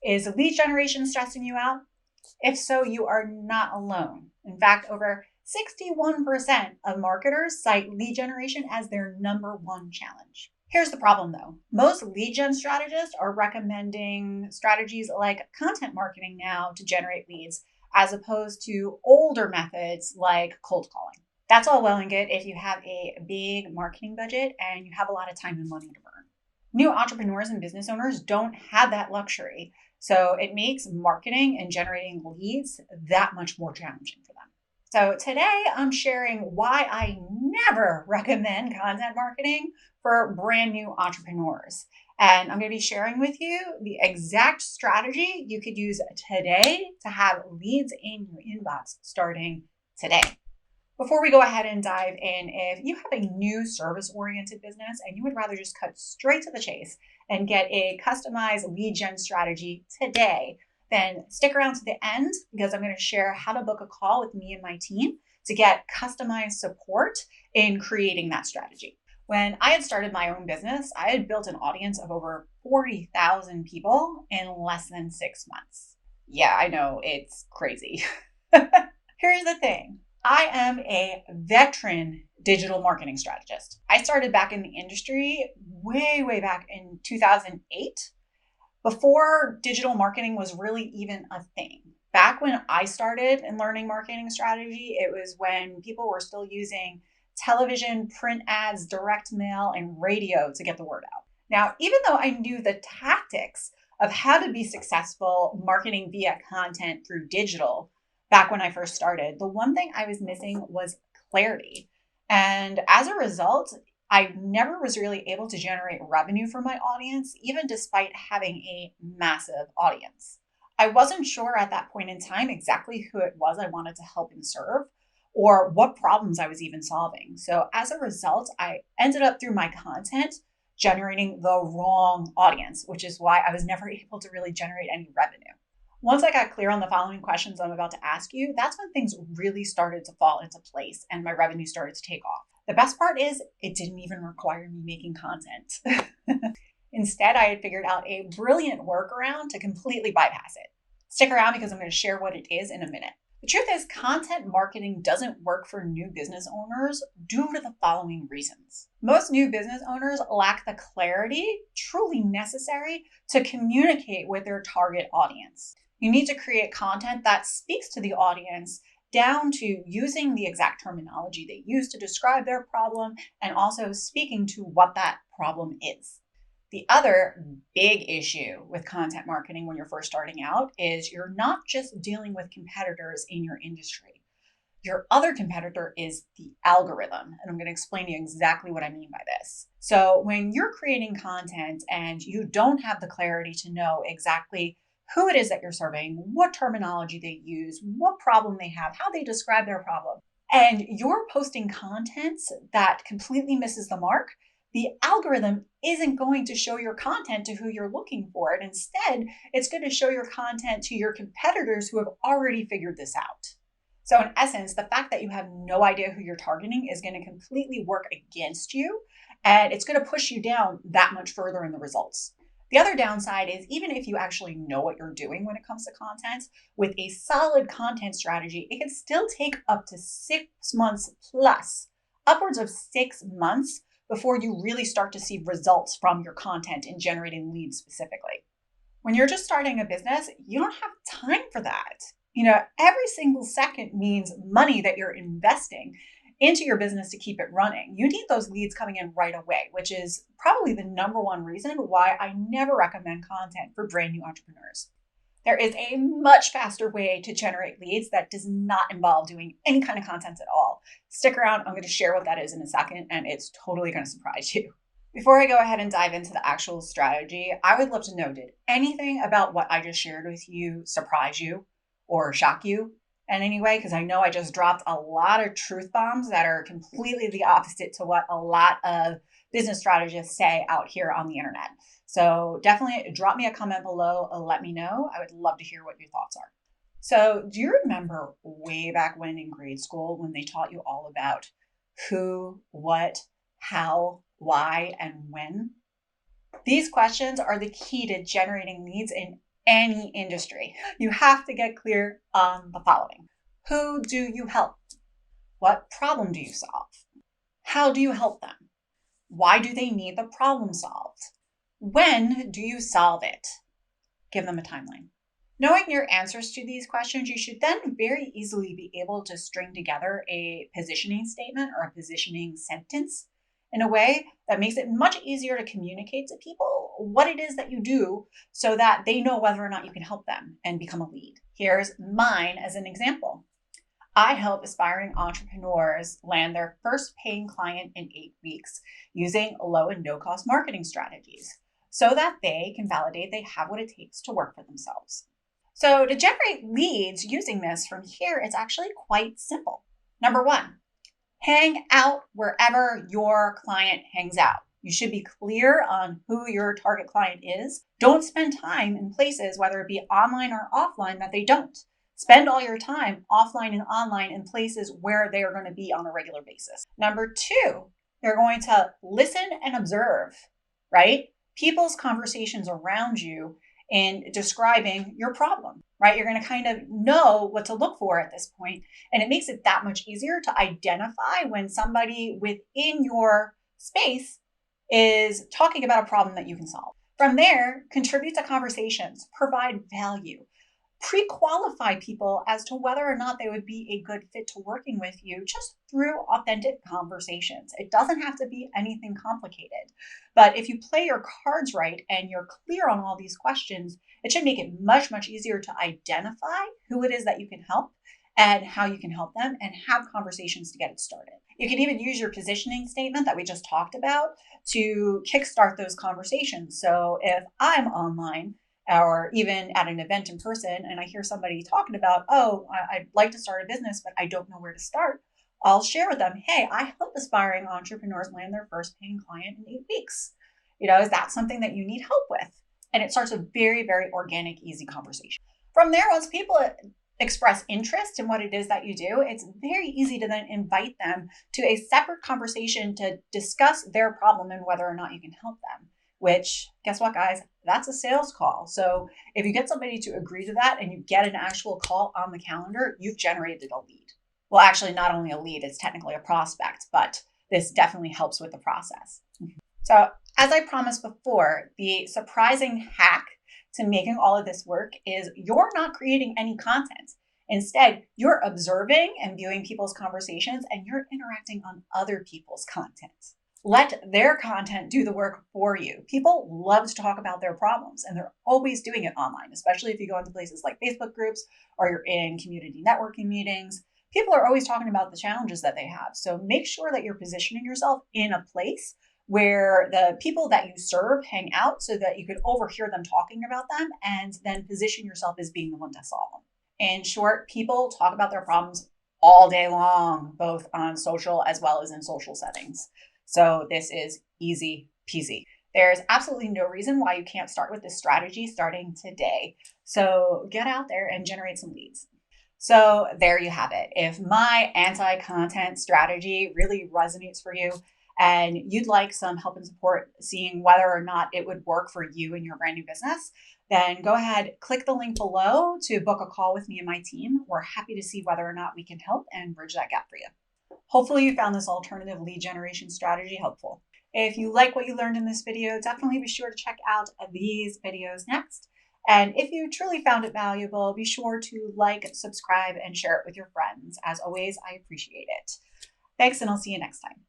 Is lead generation stressing you out? If so, you are not alone. In fact, over 61% of marketers cite lead generation as their number one challenge. Here's the problem though. Most lead gen strategists are recommending strategies like content marketing now to generate leads, as opposed to older methods like cold calling. That's all well and good if you have a big marketing budget and you have a lot of time and money to burn. New entrepreneurs and business owners don't have that luxury. So it makes marketing and generating leads that much more challenging for them. So today I'm sharing why I never recommend content marketing for brand new entrepreneurs. And I'm going to be sharing with you the exact strategy you could use today to have leads in your inbox starting today. Before we go ahead and dive in, if you have a new service-oriented business and you would rather just cut straight to the chase and get a customized lead gen strategy today, then stick around to the end because I'm going to share how to book a call with me and my team to get customized support in creating that strategy. When I had started my own business, I had built an audience of over 40,000 people in less than 6 months. Yeah, I know, it's crazy. Here's the thing. I am a veteran digital marketing strategist. I started back in the industry way back in 2008, before digital marketing was really even a thing. Back when I started in learning marketing strategy, it was when people were still using television, print ads, direct mail, and radio to get the word out. Now, even though I knew the tactics of how to be successful marketing via content through digital, back when I first started, the one thing I was missing was clarity. And as a result, I never was really able to generate revenue for my audience, even despite having a massive audience. I wasn't sure at that point in time exactly who it was I wanted to help and serve, or what problems I was even solving. So as a result, I ended up through my content generating the wrong audience, which is why I was never able to really generate any revenue. Once I got clear on the following questions I'm about to ask you, that's when things really started to fall into place and my revenue started to take off. The best part is it didn't even require me making content. Instead, I had figured out a brilliant workaround to completely bypass it. Stick around because I'm going to share what it is in a minute. The truth is, content marketing doesn't work for new business owners due to the following reasons. Most new business owners lack the clarity truly necessary to communicate with their target audience. You need to create content that speaks to the audience down to using the exact terminology they use to describe their problem and also speaking to what that problem is. The other big issue with content marketing when you're first starting out is you're not just dealing with competitors in your industry. Your other competitor is the algorithm. And I'm going to explain to you exactly what I mean by this. So when you're creating content and you don't have the clarity to know exactly who it is that you're serving, what terminology they use, what problem they have, how they describe their problem, and you're posting content that completely misses the mark, the algorithm isn't going to show your content to who you're looking for. And instead, it's going to show your content to your competitors who have already figured this out. So in essence, the fact that you have no idea who you're targeting is going to completely work against you, and it's going to push you down that much further in the results. The other downside is even if you actually know what you're doing when it comes to content, with a solid content strategy, it can still take up to 6 months plus, upwards of 6 months before you really start to see results from your content in generating leads specifically. When you're just starting a business, you don't have time for that. Every single second means money that you're investing into your business to keep it running. You need those leads coming in right away, which is probably the number one reason why I never recommend content for brand new entrepreneurs. There is a much faster way to generate leads that does not involve doing any kind of content at all. Stick around, I'm going to share what that is in a second, and it's totally going to surprise you. Before I go ahead and dive into the actual strategy, I would love to know, did anything about what I just shared with you surprise you or shock you in any way? Because I know I just dropped a lot of truth bombs that are completely the opposite to what a lot of business strategists say out here on the internet. So definitely drop me a comment below. Let me know. I would love to hear what your thoughts are. So do you remember way back when in grade school when they taught you all about who, what, how, why, and when? These questions are the key to generating leads in any industry, you have to get clear on the following. Who do you help? What problem do you solve? How do you help them? Why do they need the problem solved? When do you solve it? Give them a timeline. Knowing your answers to these questions, you should then very easily be able to string together a positioning statement or a positioning sentence in a way that makes it much easier to communicate to people what it is that you do so that they know whether or not you can help them and become a lead. Here's mine as an example. I help aspiring entrepreneurs land their first paying client in 8 weeks using low and no cost marketing strategies so that they can validate they have what it takes to work for themselves. So to generate leads using this from here, it's actually quite simple. Number one, hang out wherever your client hangs out. You should be clear on who your target client is. Don't spend time in places, whether it be online or offline, that they don't. Spend all your time offline and online in places where they are going to be on a regular basis. Number two, you're going to listen and observe, right? People's conversations around you in describing your problem, right? You're going to kind of know what to look for at this point, and it makes it that much easier to identify when somebody within your space is talking about a problem that you can solve. From there, contribute to conversations, provide value. Pre-qualify people as to whether or not they would be a good fit to working with you just through authentic conversations. It doesn't have to be anything complicated. But if you play your cards right and you're clear on all these questions, it should make it much, much easier to identify who it is that you can help and how you can help them and have conversations to get it started. You can even use your positioning statement that we just talked about to kickstart those conversations. So if I'm online, or even at an event in person, and I hear somebody talking about, oh, I'd like to start a business, but I don't know where to start, I'll share with them, hey, I help aspiring entrepreneurs land their first paying client in 8 weeks. Is that something that you need help with? And it starts a very, very organic, easy conversation. From there, once people express interest in what it is that you do, it's very easy to then invite them to a separate conversation to discuss their problem and whether or not you can help them. Which, guess what, guys? That's a sales call. So if you get somebody to agree to that and you get an actual call on the calendar, you've generated a lead. Well, actually, not only a lead, it's technically a prospect, but this definitely helps with the process. So as I promised before, the surprising hack to making all of this work is you're not creating any content. Instead, you're observing and viewing people's conversations and you're interacting on other people's content. Let their content do the work for you. People love to talk about their problems, and they're always doing it online, especially if you go into places like Facebook groups or you're in community networking meetings. People are always talking about the challenges that they have. So make sure that you're positioning yourself in a place where the people that you serve hang out so that you can overhear them talking about them and then position yourself as being the one to solve them. In short, people talk about their problems all day long, both on social as well as in social settings. So this is easy peasy. There's absolutely no reason why you can't start with this strategy starting today. So get out there and generate some leads. So there you have it. If my anti-content strategy really resonates for you and you'd like some help and support seeing whether or not it would work for you and your brand new business, then go ahead, click the link below to book a call with me and my team. We're happy to see whether or not we can help and bridge that gap for you. Hopefully you found this alternative lead generation strategy helpful. If you like what you learned in this video, definitely be sure to check out these videos next. And if you truly found it valuable, be sure to like, subscribe, and share it with your friends. As always, I appreciate it. Thanks, and I'll see you next time.